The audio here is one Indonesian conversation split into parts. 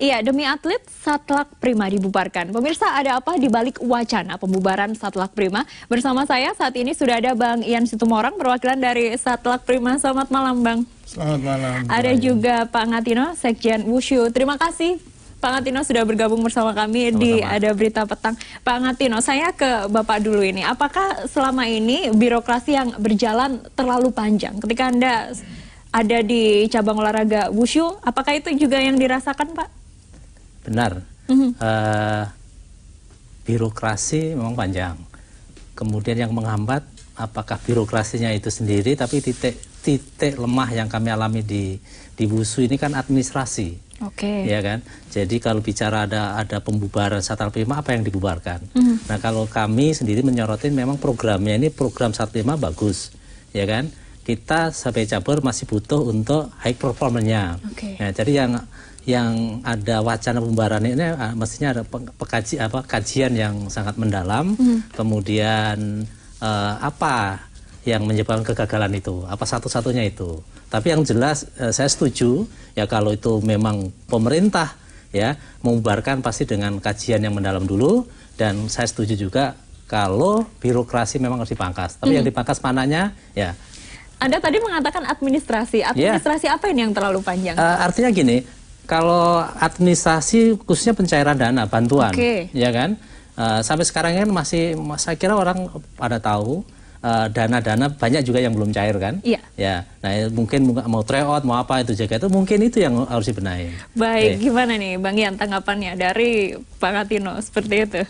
Iya, demi atlet, Satlak Prima dibubarkan. Pemirsa, ada apa di balik wacana pembubaran Satlak Prima? Bersama saya saat ini sudah ada Bang Ian Situmorang, perwakilan dari Satlak Prima. Selamat malam, Bang. Selamat malam. Ada juga Pak Ngatino, Sekjen Wushu. Terima kasih Pak Ngatino sudah bergabung bersama kami di Ada Berita Petang. Pak Ngatino, saya ke Bapak dulu ini. Apakah selama ini birokrasi yang berjalan terlalu panjang? Ketika Anda ada di cabang olahraga Wushu, apakah itu juga yang dirasakan, Pak? Benar. Birokrasi memang panjang. Kemudian yang menghambat, apakah birokrasinya itu sendiri, tapi titik lemah yang kami alami di Wushu ini kan administrasi. Oke. Ya kan. Jadi kalau bicara ada pembubaran Satlak Prima, apa yang dibubarkan? Nah, kalau kami sendiri menyorotin memang programnya ini program Satlak Prima bagus, ya kan. Kita sebagai cabur masih butuh untuk high performance-nya. Nah, jadi yang ada wacana pembubaran ini mestinya ada kajian yang sangat mendalam, kemudian apa yang menyebabkan kegagalan itu, apa satu-satunya itu. Tapi yang jelas saya setuju ya kalau itu memang pemerintah ya membubarkan pasti dengan kajian yang mendalam dulu, dan saya setuju juga kalau birokrasi memang harus dipangkas. Tapi yang dipangkas mananya ya. Anda tadi mengatakan administrasi apa ini yang terlalu panjang? Artinya gini, kalau administrasi khususnya pencairan dana bantuan, ya kan, sampai sekarang kan masih, saya kira orang pada tahu dana-dana banyak juga yang belum cair kan, ya. Nah mungkin mau tryout mau apa itu jaga itu mungkin itu yang harus dibenahi. Baik, gimana nih Bang Ian tanggapannya dari Pak Ngatino seperti itu?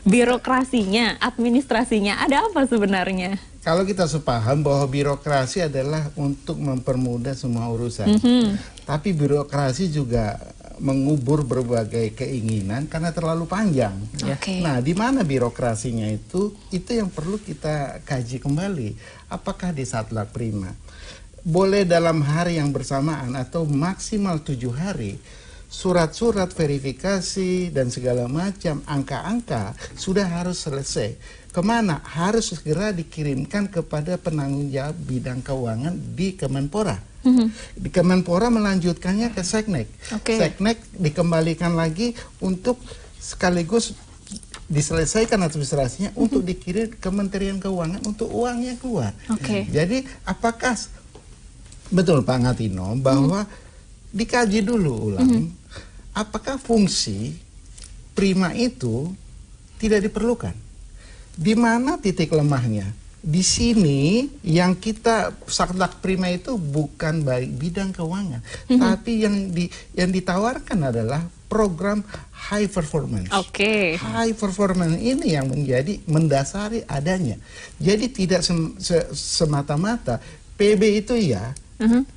Birokrasinya, administrasinya ada apa sebenarnya? Kalau kita sepaham bahwa birokrasi adalah untuk mempermudah semua urusan, tapi birokrasi juga mengubur berbagai keinginan karena terlalu panjang. Nah, di mana birokrasinya itu yang perlu kita kaji kembali. Apakah di Satlak Prima boleh dalam hari yang bersamaan atau maksimal 7 hari surat-surat verifikasi dan segala macam angka-angka sudah harus selesai. Kemana? Harus segera dikirimkan kepada penanggung jawab bidang keuangan di Kemenpora. Di Kemenpora melanjutkannya ke Seknek. Seknek dikembalikan lagi untuk sekaligus diselesaikan administrasinya untuk dikirim ke Kementerian Keuangan untuk uangnya keluar. Jadi apakah betul Pak Ngatino bahwa dikaji dulu ulang apakah fungsi Prima itu tidak diperlukan? Di mana titik lemahnya? Di sini yang kita Satlak Prima itu bukan baik bidang keuangan, tapi yang ditawarkan adalah program high performance. High performance ini yang menjadi mendasari adanya. Jadi tidak semata-mata PB itu ya,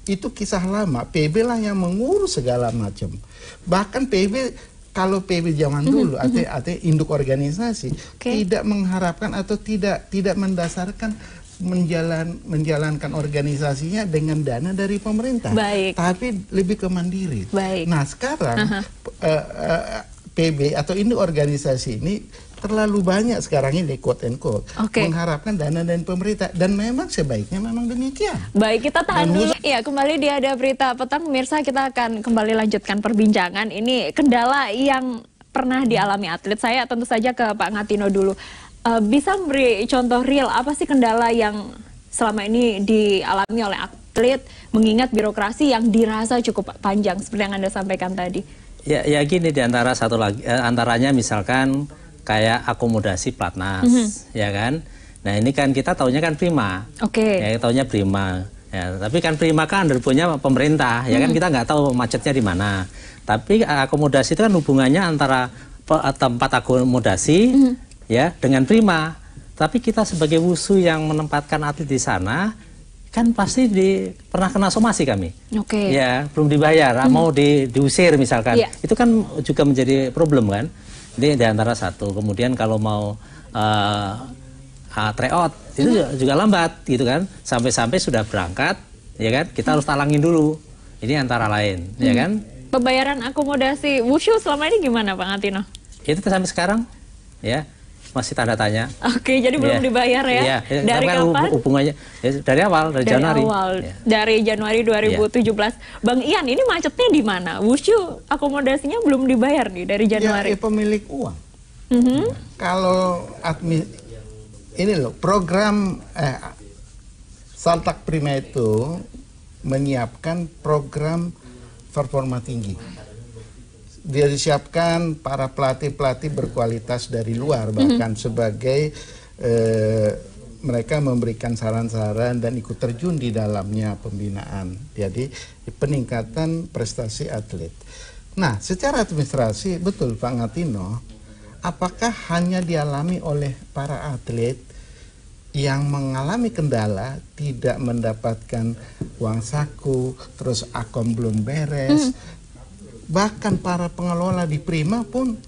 itu kisah lama. PB lah yang mengurus segala macam. Bahkan PB, kalau PB zaman dulu, induk organisasi, tidak mengharapkan atau tidak mendasarkan menjalankan organisasinya dengan dana dari pemerintah, tapi lebih ke mandiri. Nah sekarang PB atau induk organisasi ini terlalu banyak sekarang ini quote and quote mengharapkan dana dari pemerintah, dan memang sebaiknya memang demikian. Baik, kita tahan dulu. Iya, kembali di Ada Berita Petang, pemirsa, kita akan kembali lanjutkan perbincangan. Ini kendala yang pernah dialami atlet. Saya tentu saja ke Pak Ngatino dulu. Bisa memberi contoh real apa sih kendala yang selama ini dialami oleh atlet mengingat birokrasi yang dirasa cukup panjang seperti yang Anda sampaikan tadi? Ya gini, di antara satu lagi antaranya misalkan kayak akomodasi platnas, ya kan. Nah ini kan kita taunya kan Prima, ya taunya Prima. Ya, tapi kan Prima kan punya pemerintah, ya kan, kita nggak tahu macetnya di mana. Tapi akomodasi itu kan hubungannya antara tempat akomodasi ya dengan Prima. Tapi kita sebagai Wushu yang menempatkan atlet di sana kan pasti pernah kena somasi kami. Ya belum dibayar, mau diusir misalkan. Itu kan juga menjadi problem kan. Ini di antara satu. Kemudian kalau mau tryout itu juga lambat gitu kan. Sampai-sampai sudah berangkat, ya kan, kita harus talangin dulu. Ini antara lain, ya kan. Pembayaran akomodasi Wushu selama ini gimana Pak Ngatino? Itu sampai sekarang, ya. masih tanda tanya. Oke, jadi belum dibayar ya? Iya. Dari kapan? Hubungannya dari awal, dari Januari. Dari Januari 2017. Bang Ian, ini macetnya di mana? Wushu akomodasinya belum dibayar nih dari Januari. Ya, pemilik uang. Kalau ini loh, program Saltak Prima itu menyiapkan program performa tinggi. Dia disiapkan para pelatih-pelatih berkualitas dari luar, bahkan sebagai mereka memberikan saran-saran dan ikut terjun di dalamnya pembinaan. Jadi peningkatan prestasi atlet. Nah, secara administrasi betul Pak Ngatino, apakah hanya dialami oleh para atlet yang mengalami kendala, tidak mendapatkan uang saku, terus akom belum beres, bahkan para pengelola di Prima pun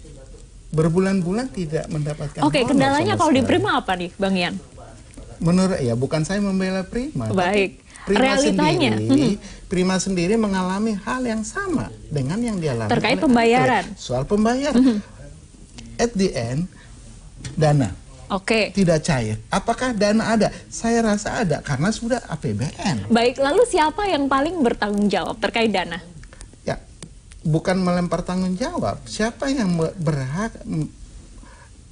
berbulan-bulan tidak mendapatkan. Oke, kendalanya kalau di Prima apa nih, Bang Ian? Menurut bukan saya membela Prima. Baik. Prima Realitanya, Prima sendiri mengalami hal yang sama dengan yang dialami terkait oleh pembayaran. atlet. Soal pembayaran. At the end, dana. Oke. Tidak cair. Apakah dana ada? Saya rasa ada karena sudah APBN. Baik, lalu siapa yang paling bertanggung jawab terkait dana? Bukan melempar tanggung jawab. Siapa yang berhak,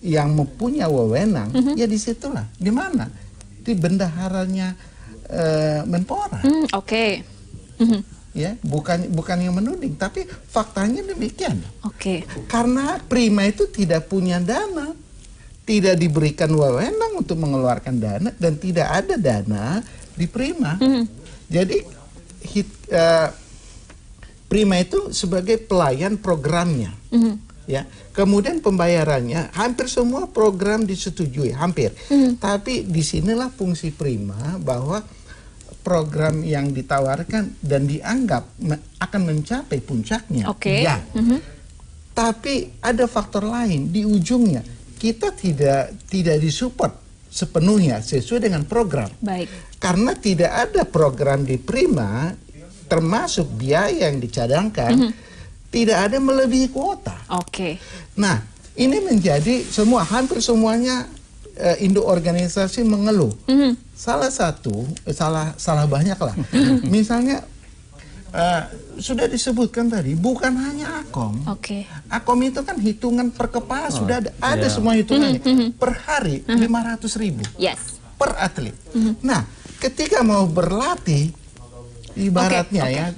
yang mempunyai wewenang, ya disitulah. Di mana? Di bendaharanya Menpora. Oke. Ya, bukan yang menuding, tapi faktanya demikian. Oke. Karena Prima itu tidak punya dana, tidak diberikan wewenang untuk mengeluarkan dana, dan tidak ada dana di Prima. Jadi Prima itu sebagai pelayan programnya, ya. Kemudian pembayarannya hampir semua program disetujui, hampir. Tapi disinilah fungsi Prima, bahwa program yang ditawarkan dan dianggap akan mencapai puncaknya, ya. Tapi ada faktor lain di ujungnya, kita tidak disupport sepenuhnya sesuai dengan program. Baik. Karena tidak ada program di Prima, termasuk biaya yang dicadangkan, tidak ada melebihi kuota. Oke. Nah, ini menjadi hampir semuanya induk organisasi mengeluh. Salah satu, salah banyak lah. Misalnya sudah disebutkan tadi, bukan hanya akom. Akom itu kan hitungan per kepala sudah ada semua hitungannya. Per hari 500.000. Yes. Per atlet. Nah, ketika mau berlatih, ibaratnya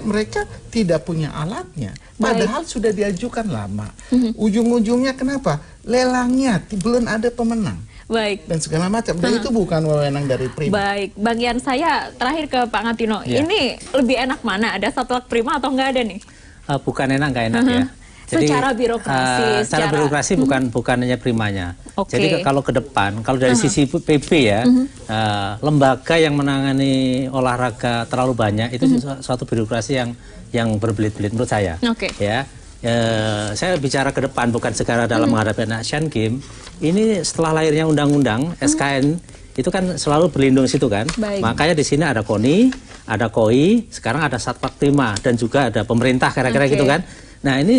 mereka tidak punya alatnya, padahal sudah diajukan lama. Ujung-ujungnya kenapa? Lelangnya belum ada pemenang. Baik. Dan segala macam. Dan itu bukan wewenang dari Prima. Baik, Bang Ian, saya terakhir ke Pak Ngatino. Ini lebih enak mana? Ada Saltak Prima atau nggak ada nih? Bukan enak, nggak enak ya. Jadi, secara birokrasi, secara birokrasi bukan hanya Primanya. Jadi kalau ke depan, kalau dari sisi PB ya, lembaga yang menangani olahraga terlalu banyak itu suatu birokrasi yang berbelit-belit menurut saya. Ya, saya bicara ke depan bukan sekarang dalam menghadapi Asian Games. Ini setelah lahirnya undang-undang SKN itu kan selalu berlindung situ kan. Makanya di sini ada KONI, ada KOI, sekarang ada Satpak Prima dan juga ada pemerintah kira-kira gitu kan. Nah ini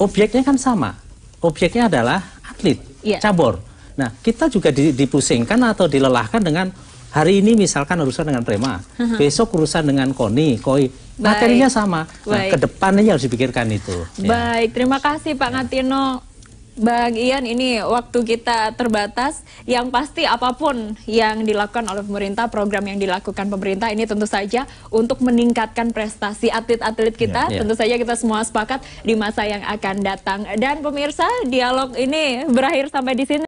objeknya kan sama, objeknya adalah atlet, cabur. Nah kita juga dipusingkan atau dilelahkan dengan hari ini misalkan urusan dengan Prima, besok urusan dengan KONI, KOI, materinya sama. Nah ke depan ini harus dipikirkan itu. Baik, terima kasih Pak Ngatino. Bang Ian, ini waktu kita terbatas. Yang pasti apapun yang dilakukan oleh pemerintah, program yang dilakukan pemerintah ini tentu saja untuk meningkatkan prestasi atlet-atlet kita. Tentu saja kita semua sepakat di masa yang akan datang. Dan pemirsa, dialog ini berakhir sampai di sini.